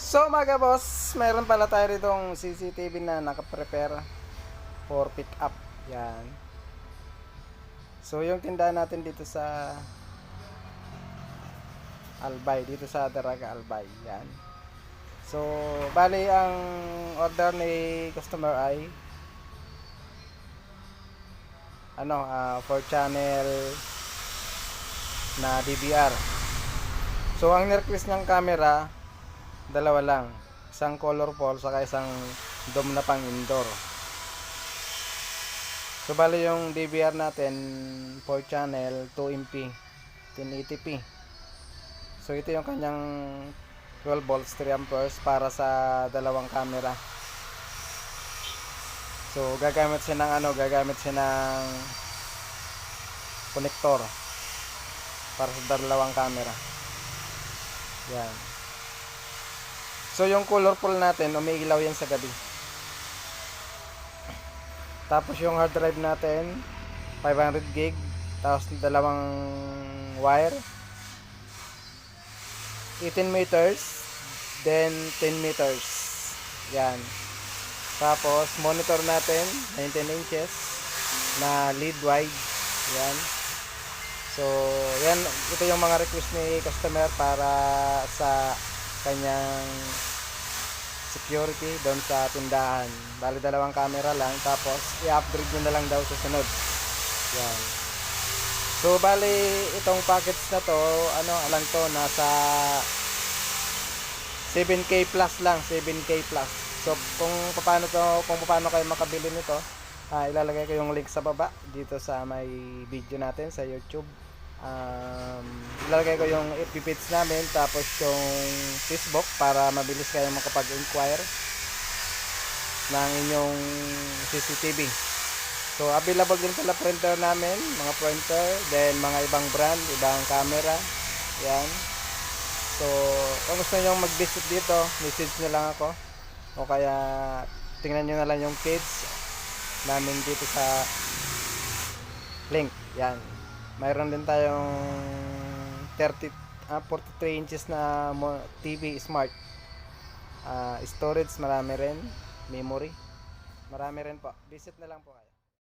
So mga boss, mayroon pala tayo ditong CCTV na nakaprepare for pick up. Yan. So yung tindahan natin dito sa Albay, dito sa Daraga Albay. Yan. So bali ang order ni customer ay 4 channel na DVR. So ang request niyang camera dalawa lang, isang colorful saka isang dome na pang indoor. So bali yung DVR natin 4 channel 2MP 1080p. So ito yung kanyang 12 volts 3 amperes para sa dalawang camera. So gagamit siya ng connector para sa dalawang camera. Yan. So yung colorful natin, umiilaw yan sa gabi. Tapos yung hard drive natin, 500 gig, tapos dalawang wire, 18 meters, then 10 meters. Yan. Tapos monitor natin, 19 inches, na lead wide. Yan. So, yan, ito yung mga request ni customer para sa kanyang security doon sa tindahan. Bali dalawang camera lang, tapos i-upgrade nyo na lang daw sa sunod. Yan. So bali itong package na to, alang to nasa 7k plus lang, 7k plus. So kung paano kayo makabili nito, ilalagay ko yung link sa baba dito sa may video natin sa YouTube. Ilalagay ko yung FB page namin, tapos yung Facebook para mabilis kayong makapag-inquire ng inyong CCTV. So available din pala printer namin, mga printer, then mga ibang brand, ibang camera. Yan. So kung gusto niyo mag-visit dito, message niyo lang ako, o kaya tingnan niyo na lang yung page namin dito sa link. Yan. Mayroon din tayong 43 inches na TV smart. Storage marami rin, memory marami rin po. Visit na lang po kayo.